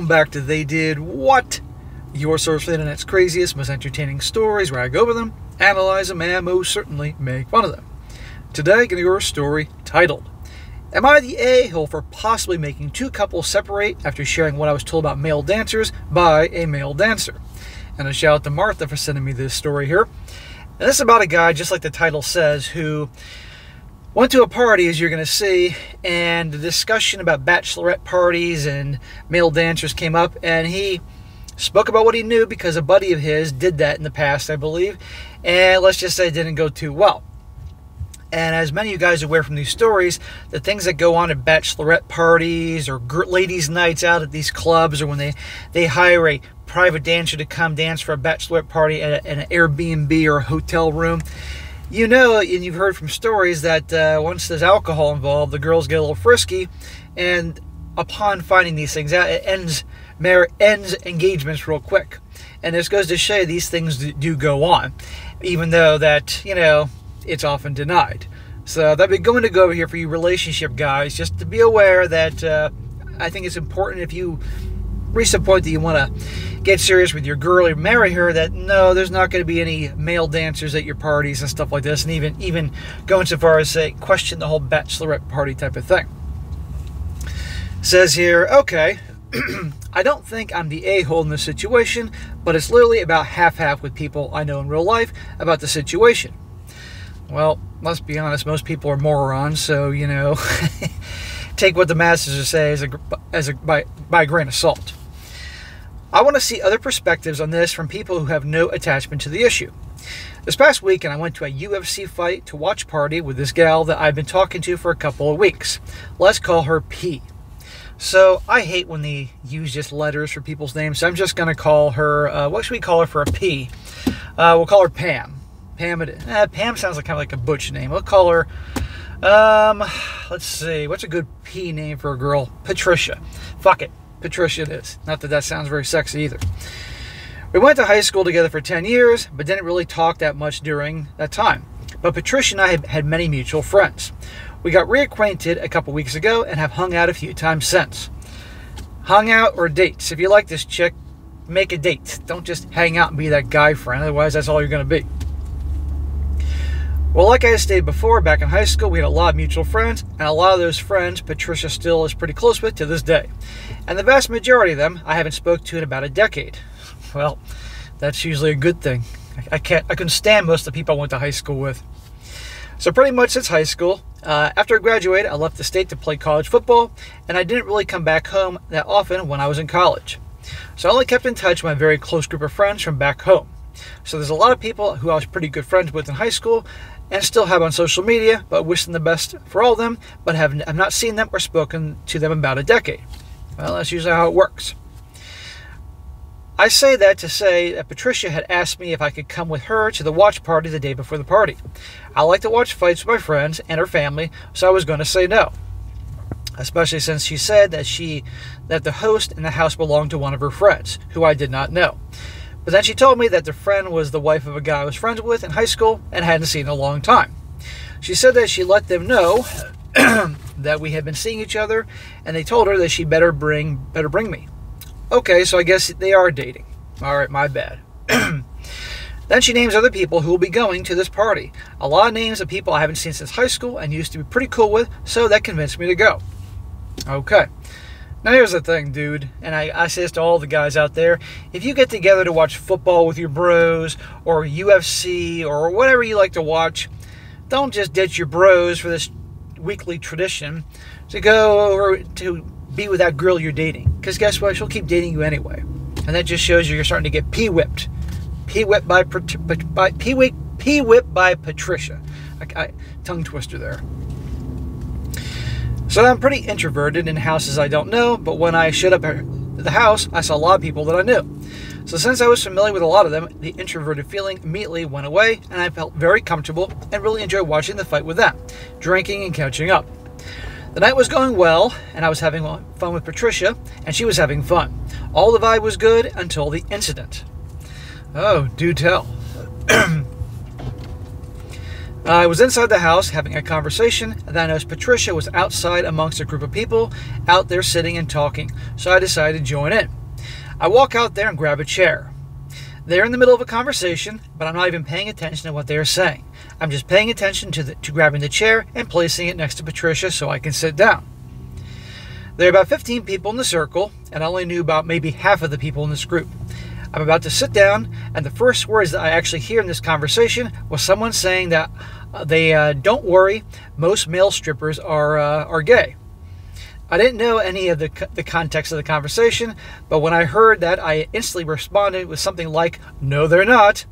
welcome back to They Did What? Your source for the internet's craziest, most entertaining stories, where I go over them, analyze them, and most certainly make fun of them. Today, I'm going to go over a story titled, Am I the A-hole for possibly making two couples separate after sharing what I was told about male dancers by a male dancer? And a shout out to Martha for sending me this story here. And this is about a guy, just like the title says, who went to a party, as you're going to see, and the discussion about bachelorette parties and male dancers came up, and he spoke about what he knew because a buddy of his did that in the past, I believe, and let's just say it didn't go too well. And as many of you guys are aware from these stories, the things that go on at bachelorette parties or ladies' nights out at these clubs, or when they hire a private dancer to come dance for a bachelorette party at an Airbnb or a hotel room, you know, and you've heard from stories that once there's alcohol involved, the girls get a little frisky, and upon finding these things out, it ends engagements real quick. And this goes to show you these things do go on, even though that, you know, it's often denied. So that'd be going to go over here for you relationship guys, just to be aware that I think it's important if you reach the point that you want to get serious with your girl or marry her, that no, there's not going to be any male dancers at your parties and stuff like this, and even going so far as say question the whole bachelorette party type of thing. Says here, okay, I don't think I'm the a-hole in this situation, but it's literally about half-half with people I know in real life about the situation. Well, let's be honest, most people are morons, so, you know, take what the masses say by a grain of salt. I want to see other perspectives on this from people who have no attachment to the issue. This past weekend, I went to a UFC fight to watch party with this gal that I've been talking to for a couple of weeks. Let's call her P. So I hate when they use just letters for people's names, so I'm just going to call her, what should we call her for a P? We'll call her Pam. Pam sounds kind of like a butch name. We'll call her, let's see, what's a good P name for a girl? Patricia. Fuck it. Patricia it is. Not that that sounds very sexy either. We went to high school together for 10 years, but didn't really talk that much during that time. But Patricia and I had many mutual friends. We got reacquainted a couple weeks ago and have hung out a few times since. Hung out or dates. If you like this chick, make a date. Don't just hang out and be that guy friend, otherwise that's all you're going to be. Well, like I stated before, back in high school, we had a lot of mutual friends, and a lot of those friends Patricia still is pretty close with to this day. And the vast majority of them I haven't spoke to in about a decade. Well, that's usually a good thing. I couldn't stand most of the people I went to high school with. So pretty much since high school, after I graduated, I left the state to play college football, and I didn't really come back home that often when I was in college. So I only kept in touch with my very close group of friends from back home. So there's a lot of people who I was pretty good friends with in high school, and still have on social media, but wish them the best for all of them, but have not seen them or spoken to them in about a decade. Well, that's usually how it works. I say that to say that Patricia had asked me if I could come with her to the watch party the day before the party. I like to watch fights with my friends and her family, so I was going to say no. Especially since she said that the host in the house belonged to one of her friends, who I did not know. But then she told me that the friend was the wife of a guy I was friends with in high school and hadn't seen in a long time. She said that she let them know that we had been seeing each other, and they told her that she better bring me. Okay, so I guess they are dating. Alright, my bad. Then she names other people who will be going to this party. A lot of names of people I haven't seen since high school and used to be pretty cool with, so that convinced me to go. Okay. Now here's the thing, dude, and I say this to all the guys out there. If you get together to watch football with your bros, or UFC, or whatever you like to watch, don't just ditch your bros for this weekly tradition to go over to be with that girl you're dating. Because guess what? She'll keep dating you anyway. And that just shows you're starting to get P-whipped. P-whipped by Patricia. Tongue twister there. So I'm pretty introverted in houses I don't know, but when I showed up at the house, I saw a lot of people that I knew. So since I was familiar with a lot of them, the introverted feeling immediately went away, and I felt very comfortable and really enjoyed watching the fight with them, drinking and catching up. The night was going well, and I was having fun with Patricia, and she was having fun. All the vibe was good until the incident. Oh, do tell. I was inside the house having a conversation, and then I noticed Patricia was outside amongst a group of people out there sitting and talking, so I decided to join in. I walk out there and grab a chair. They're in the middle of a conversation, but I'm not even paying attention to what they're saying. I'm just paying attention to grabbing the chair and placing it next to Patricia so I can sit down. There are about 15 people in the circle, and I only knew about maybe half of the people in this group. I'm about to sit down, and the first words that I actually hear in this conversation was someone saying that don't worry, most male strippers are gay. I didn't know any of the context of the conversation, but when I heard that, I instantly responded with something like, no, they're not.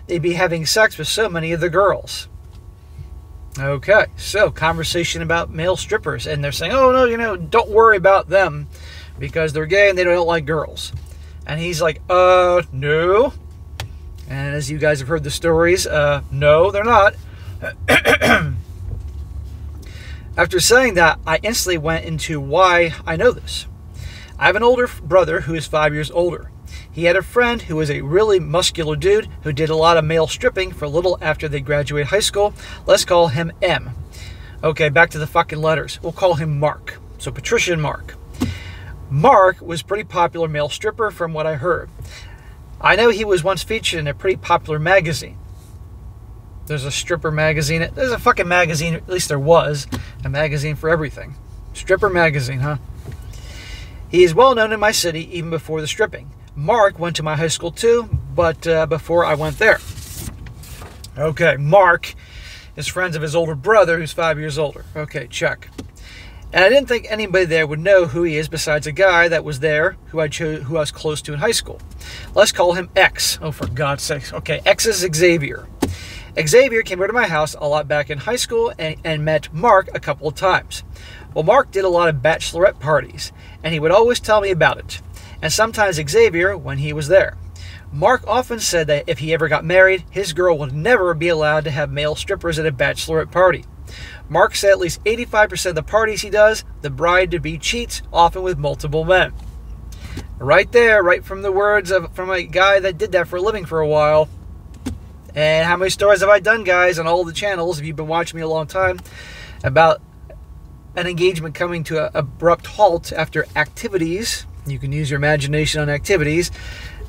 They'd be having sex with so many of the girls. Okay, so conversation about male strippers, and they're saying, oh, no, don't worry about them because they're gay and they don't like girls. And he's like, no. And as you guys have heard the stories, no, they're not. After saying that, I instantly went into why I know this. I have an older brother who is 5 years older. He had a friend who was a really muscular dude who did a lot of male stripping for a little after they graduated high school. Let's call him M. Okay, back to the fucking letters. We'll call him Mark. So Patricia and Mark. Mark was a pretty popular male stripper from what I heard. I know he was once featured in a pretty popular magazine. There's a stripper magazine. There's a fucking magazine, at least there was, a magazine for everything. Stripper magazine, huh? He is well known in my city even before the stripping. Mark went to my high school too, but before I went there. Okay, Mark is friends of his older brother who's 5 years older. Okay, check. And I didn't think anybody there would know who he is besides a guy that was there who I was close to in high school. Let's call him X. Oh, for God's sake. Okay, X is Xavier. Xavier came over to my house a lot back in high school and met Mark a couple of times. Well, Mark did a lot of bachelorette parties, and he would always tell me about it. And sometimes Xavier when he was there. Mark often said that if he ever got married, his girl would never be allowed to have male strippers at a bachelorette party. Mark said at least 85% of the parties he does, the bride-to-be cheats, often with multiple men. Right there, right from the words from a guy that did that for a living for a while. And how many stories have I done, guys, on all the channels, if you've been watching me a long time, about an engagement coming to an abrupt halt after activities. You can use your imagination on activities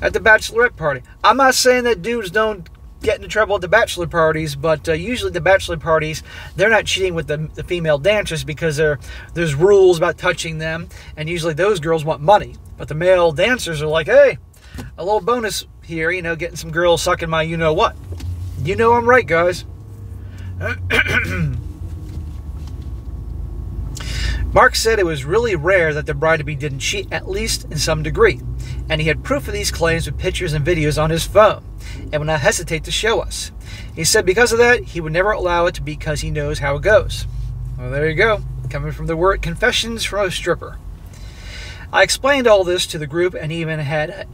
at the bachelorette party. I'm not saying that dudes don't get into trouble at the bachelor parties, but usually the bachelor parties, they're not cheating with the female dancers because there's rules about touching them, and usually those girls want money. But the male dancers are like, hey, a little bonus here, getting some girls sucking my you-know-what. You know I'm right, guys. Mark said it was really rare that the bride-to-be didn't cheat, at least in some degree. And he had proof of these claims with pictures and videos on his phone, and would not hesitate to show us. He said because of that, he would never allow it because he knows how it goes. Well, there you go. Coming from the word confessions from a stripper. I explained all this to the group and even had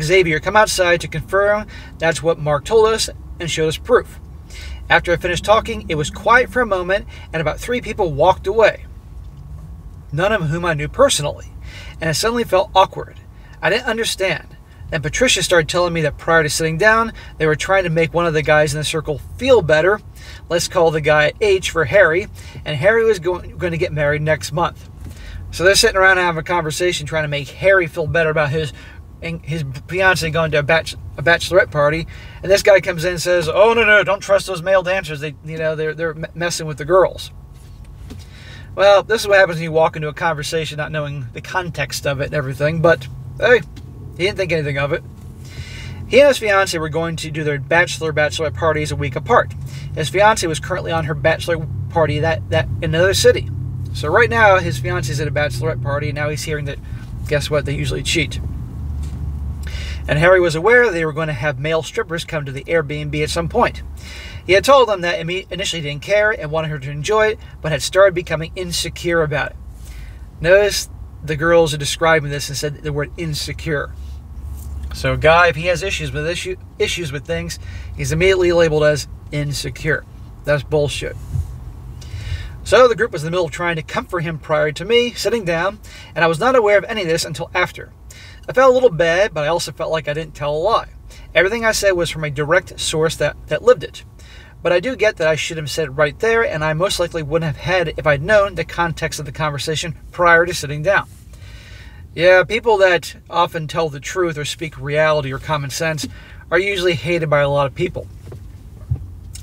Xavier come outside to confirm that's what Mark told us and showed us proof. After I finished talking, it was quiet for a moment and about 3 people walked away. None of whom I knew personally, and it suddenly felt awkward. I didn't understand. Then Patricia started telling me that prior to sitting down, they were trying to make one of the guys in the circle feel better. Let's call the guy H for Harry, and Harry was going to get married next month. So they're sitting around having a conversation trying to make Harry feel better about his fiance going to a bachelorette party, and this guy comes in and says, "Oh no, don't trust those male dancers. They're messing with the girls." Well, this is what happens when you walk into a conversation not knowing the context of it and everything. But hey, he didn't think anything of it. He and his fiance were going to do their bachelorette parties a week apart. His fiance was currently on her bachelor party that in another city. So right now, his fiance's at a bachelorette party, and now he's hearing that, guess what, they usually cheat. And Harry was aware they were going to have male strippers come to the Airbnb at some point. He had told them that initially didn't care and wanted her to enjoy it, but had started becoming insecure about it. Notice the girls are describing this and said the word insecure. So a guy, if he has issues with things, he's immediately labeled as insecure. That's bullshit. So the group was in the middle of trying to comfort him prior to me sitting down, and I was not aware of any of this until after. I felt a little bad, but I also felt like I didn't tell a lie. Everything I said was from a direct source that lived it. But I do get that I should have said it right there, and I most likely wouldn't have had if I'd known the context of the conversation prior to sitting down. Yeah, people that often tell the truth or speak reality or common sense are usually hated by a lot of people.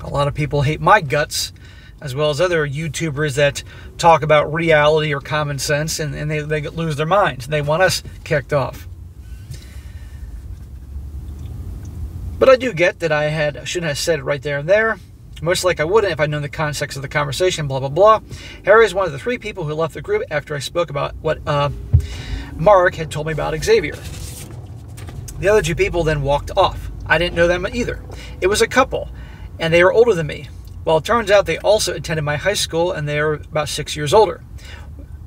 A lot of people hate my guts, as well as other YouTubers that talk about reality or common sense, and they lose their minds. They want us kicked off. But I do get that I shouldn't have said it right there and there. Most likely I wouldn't if I'd known the context of the conversation, blah, blah, blah. Harry is one of the 3 people who left the group after I spoke about what Mark had told me about Xavier. The other 2 people then walked off. I didn't know them either. It was a couple, and they were older than me. Well, it turns out they also attended my high school, and they were about 6 years older,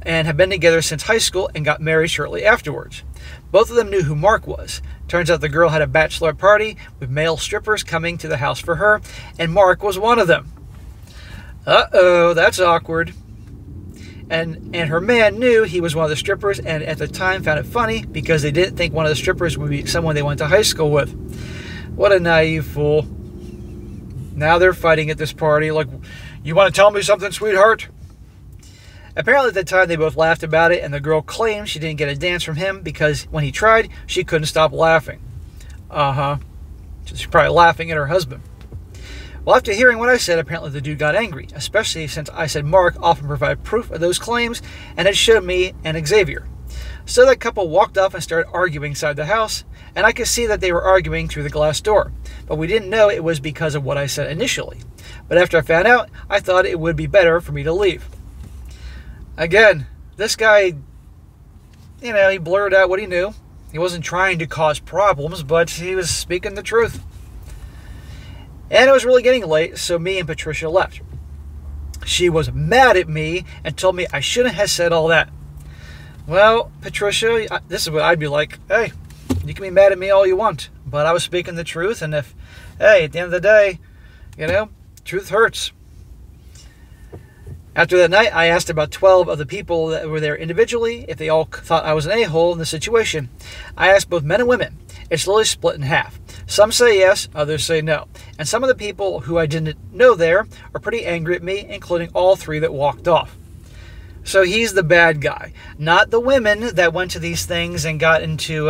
and have been together since high school and got married shortly afterwards. Both of them knew who Mark was. Turns out the girl had a bachelorette party with male strippers coming to the house for her, and Mark was one of them. Uh-oh, that's awkward. And her man knew he was one of the strippers, and at the time found it funny because they didn't think one of the strippers would be someone they went to high school with. What a naive fool. Now they're fighting at this party like, you want to tell me something, sweetheart? Apparently at the time they both laughed about it, and the girl claimed she didn't get a dance from him because when he tried, she couldn't stop laughing. She's probably laughing at her husband. Well, after hearing what I said, apparently the dude got angry, especially since I said Mark often provided proof of those claims and had showed me and Xavier. So that couple walked off and started arguing inside the house, and I could see that they were arguing through the glass door, but we didn't know it was because of what I said initially. But after I found out, I thought it would be better for me to leave. Again, this guy, he blurted out what he knew. He wasn't trying to cause problems, but he was speaking the truth. And it was really getting late, so me and Patricia left. She was mad at me and told me I shouldn't have said all that. Well, Patricia, this is what I'd be like. Hey, you can be mad at me all you want, but I was speaking the truth, and at the end of the day, truth hurts. After that night, I asked about 12 of the people that were there individually if they all thought I was an a-hole in the situation. I asked both men and women. It's literally split in half. Some say yes, others say no. And some of the people who I didn't know there are pretty angry at me, including all 3 that walked off. So he's the bad guy, not the women that went to these things and got into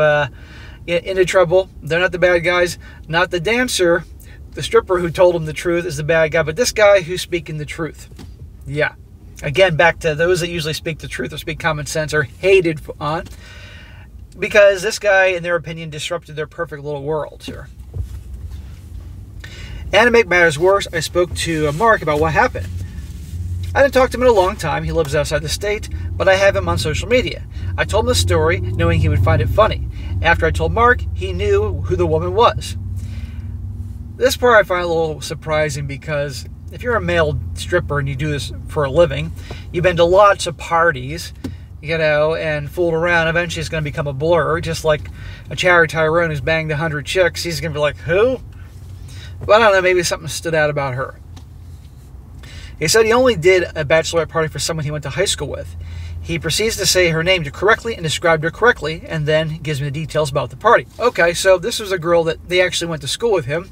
trouble. They're not the bad guys. Not the dancer, the stripper who told him the truth is the bad guy, but this guy who's speaking the truth. Yeah. Again, back to those that usually speak the truth or speak common sense are hated on because this guy, in their opinion, disrupted their perfect little world here. And to make matters worse, I spoke to Mark about what happened. I didn't talk to him in a long time. He lives outside the state, but I have him on social media. I told him the story, knowing he would find it funny. After I told Mark, he knew who the woman was. This part I find a little surprising because if you're a male stripper and you do this for a living, you've been to lots of parties, and fooled around. Eventually it's going to become a blur, just like a Charity Tyrone who's banged 100 chicks. He's going to be like, who? But I don't know, maybe something stood out about her. He said he only did a bachelorette party for someone he went to high school with. He proceeds to say her name correctly and described her correctly, and then gives me the details about the party. Okay, so this was a girl that they actually went to school with him,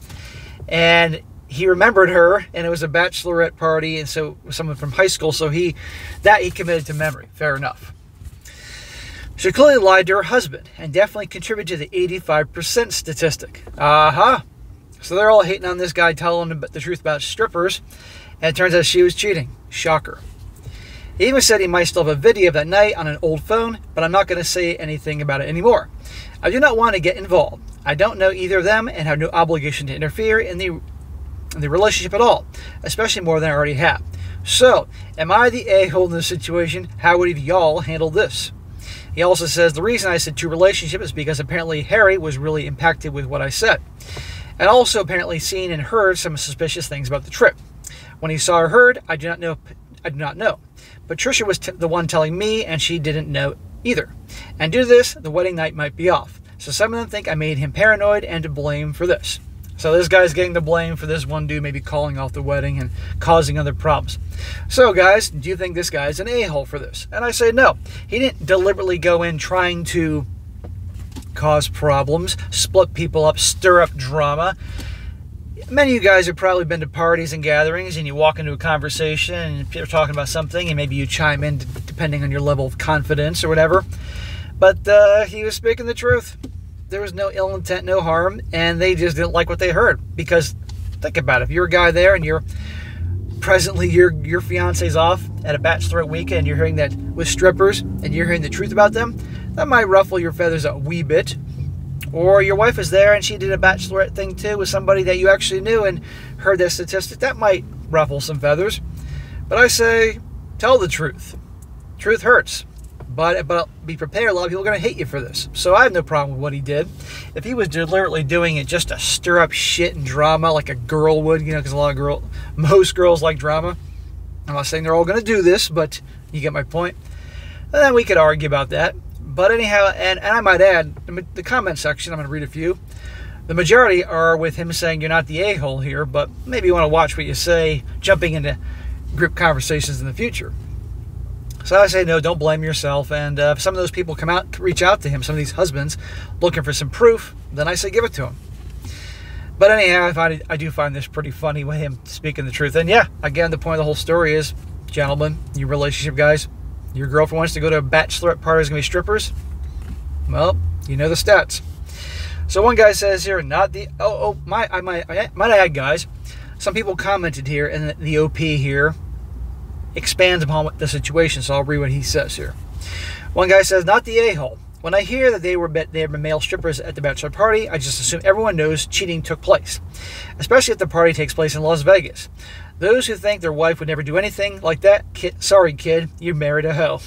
and he remembered her, and it was a bachelorette party, and so someone from high school, so he committed to memory. Fair enough. She clearly lied to her husband, and definitely contributed to the 85% statistic. So they're all hating on this guy telling the truth about strippers, and it turns out she was cheating. Shocker. He even said he might still have a video of that night on an old phone, but I'm not going to say anything about it anymore. I do not want to get involved. I don't know either of them and have no obligation to interfere in the relationship at all, especially more than I already have. So, am I the a-hole in this situation? How would y'all handle this? He also says the reason I said true relationship is because apparently Harry was really impacted with what I said, and also apparently seen and heard some suspicious things about the trip. When he saw or heard, I do not know. Patricia was the one telling me, and she didn't know either. And due to this, the wedding night might be off. So some of them think I made him paranoid and to blame for this. So this guy's getting the blame for this one dude maybe calling off the wedding and causing other problems. So guys, do you think this guy's an a-hole for this? And I say no. He didn't deliberately go in trying to cause problems, split people up, stir up drama. Many of you guys have probably been to parties and gatherings, and you walk into a conversation and people are talking about something, and maybe you chime in depending on your level of confidence or whatever. But he was speaking the truth. There was no ill intent, no harm, and they just didn't like what they heard. Because think about it, if you're a guy there and you're presently your fiance's off at a bachelorette weekend, and you're hearing that with strippers, and you're hearing the truth about them, that might ruffle your feathers a wee bit. Or your wife is there and she did a bachelorette thing too with somebody that you actually knew and heard that statistic. That might ruffle some feathers. But I say, tell the truth. Truth hurts. But be prepared, a lot of people are going to hate you for this. So I have no problem with what he did. If he was deliberately doing it just to stir up shit and drama like a girl would, you know, because most girls like drama. I'm not saying they're all going to do this, but you get my point. And then we could argue about that. But anyhow, and I might add, the comment section, I'm going to read a few. The majority are with him saying you're not the a-hole here, but maybe you want to watch what you say, jumping into group conversations in the future. So I say, no, don't blame yourself. And if some of those people reach out to him, some of these husbands, looking for some proof, then I say give it to him. But anyhow, I do find this pretty funny with him speaking the truth. And yeah, again, the point of the whole story is, gentlemen, you relationship guys, your girlfriend wants to go to a bachelorette party, is going to be strippers? Well, you know the stats. So one guy says here, not the... I might add, guys, some people commented here, and the OP here expands upon the situation, so I'll read what he says here. One guy says, not the a-hole. When I hear that there were male strippers at the bachelor party, I just assume everyone knows cheating took place, especially if the party takes place in Las Vegas. Those who think their wife would never do anything like that, sorry kid, you married a hoe.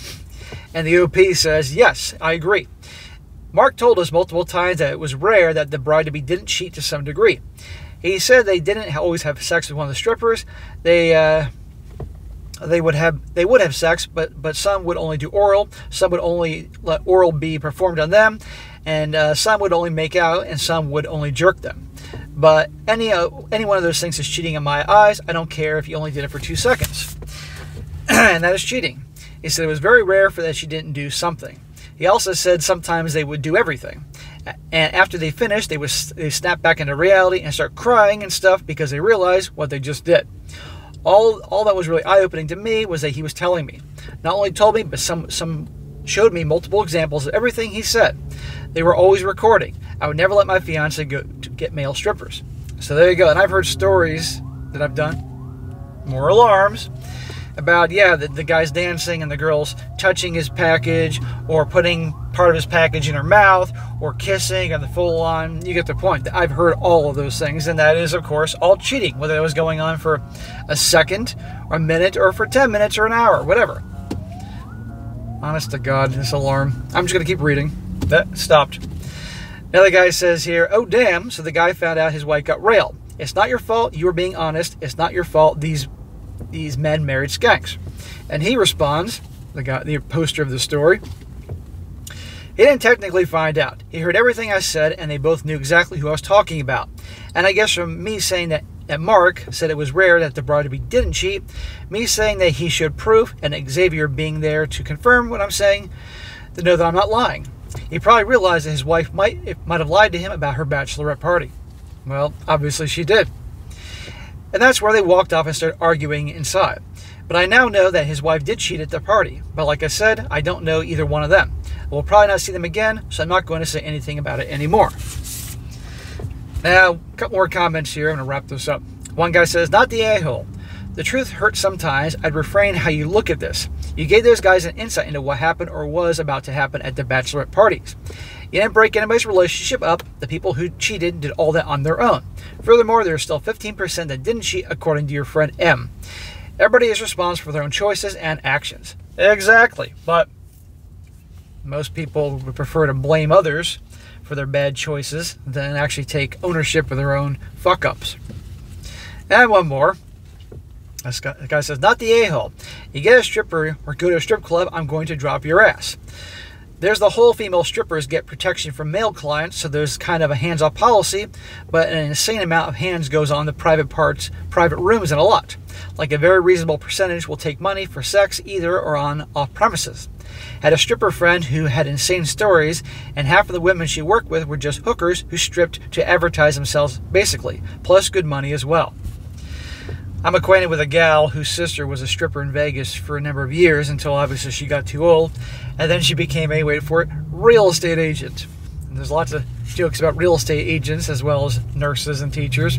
And the OP says, yes, I agree. Mark told us multiple times that it was rare that the bride-to-be didn't cheat to some degree. He said they didn't always have sex with one of the strippers. They would have sex, but some would only do oral. Some would only let oral be performed on them, and some would only make out, and some would only jerk them. But any one of those things is cheating in my eyes. I don't care if you only did it for 2 seconds. And that is cheating. He said it was very rare for that she didn't do something. He also said sometimes they would do everything. And after they finished, they snap back into reality and start crying and stuff because they realize what they just did. All that was really eye-opening to me was that he was telling me. Not only told me, but some showed me multiple examples of everything he said. They were always recording. I would never let my fiance go to get male strippers. So there you go. And I've heard stories that I've done, more alarms, about, yeah, the guy's dancing and the girl's touching his package or putting part of his package in her mouth or kissing and the full on, you get the point. I've heard all of those things, and that is, of course, all cheating, whether it was going on for a second or a minute or for 10 minutes or an hour, whatever. Honest to God, this alarm. I'm just going to keep reading. That stopped. Another guy says here, oh damn, so the guy found out his wife got railed. It's not your fault, you were being honest. It's not your fault these men married skanks. And he responds, the poster of the story, he didn't technically find out. He heard everything I said, and they both knew exactly who I was talking about. And I guess from me saying that Mark said it was rare that the bride-to-be didn't cheat, me saying that he showed proof, and Xavier being there to confirm what I'm saying, to know that I'm not lying. He probably realized that his wife might have lied to him about her bachelorette party. Well, obviously she did. And that's where they walked off and started arguing inside. But I now know that his wife did cheat at the party. But like I said, I don't know either one of them. We'll probably not see them again, so I'm not going to say anything about it anymore. Now, a couple more comments here. I'm going to wrap this up. One guy says, not the a-hole. The truth hurts sometimes. I'd refrain how you look at this. You gave those guys an insight into what happened or was about to happen at the bachelorette parties. You didn't break anybody's relationship up. The people who cheated did all that on their own. Furthermore, there's still 15% that didn't cheat, according to your friend M. Everybody is responsible for their own choices and actions. Exactly. But most people would prefer to blame others for their bad choices than actually take ownership of their own fuck-ups. And one more. The guy says, not the a-hole. You get a stripper or go to a strip club, I'm going to drop your ass. There's the whole female strippers get protection from male clients, so there's kind of a hands-off policy, but an insane amount of hands goes on the private parts, private rooms, and a lot. Like a very reasonable percentage will take money for sex either or on off-premises. Had a stripper friend who had insane stories, and half of the women she worked with were just hookers who stripped to advertise themselves, basically, plus good money as well. I'm acquainted with a gal whose sister was a stripper in Vegas for a number of years until obviously she got too old, and then she became a, wait for it, real estate agent. And there's lots of jokes about real estate agents as well as nurses and teachers.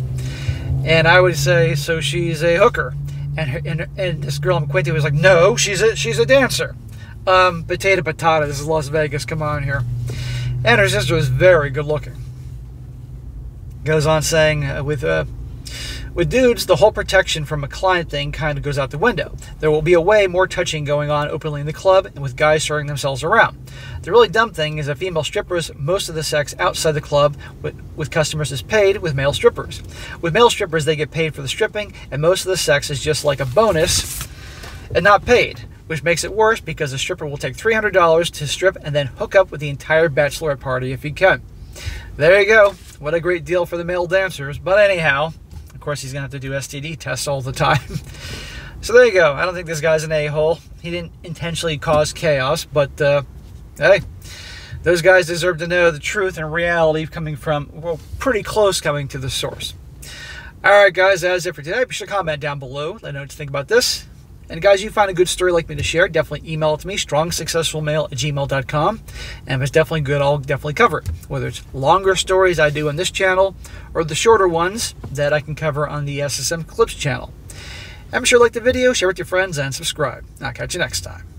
And I would say, so she's a hooker. And this girl I'm acquainted with was like, no, she's a dancer. Potato, this is Las Vegas, come on here. And her sister was very good looking. Goes on saying, with dudes, the whole protection from a client thing kind of goes out the window. There will be a way more touching going on openly in the club and with guys throwing themselves around. The really dumb thing is that female strippers, most of the sex outside the club with customers is paid with male strippers. With male strippers, they get paid for the stripping, and most of the sex is just like a bonus and not paid, which makes it worse because the stripper will take $300 to strip and then hook up with the entire bachelorette party if he can. There you go. What a great deal for the male dancers. But anyhow, of course, he's going to have to do STD tests all the time. So there you go. I don't think this guy's an a-hole. He didn't intentionally cause chaos, but hey, those guys deserve to know the truth and reality coming from, well, pretty close coming to the source. All right, guys, that's it for today. Be sure to comment down below. Let me know what you think about this. And guys, you find a good story like me to share, definitely email it to me, strongsuccessfulmale@gmail.com. And if it's definitely good, I'll definitely cover it. Whether it's longer stories I do on this channel or the shorter ones that I can cover on the SSM Clips channel. And be sure to like the video, share it with your friends, and subscribe. I'll catch you next time.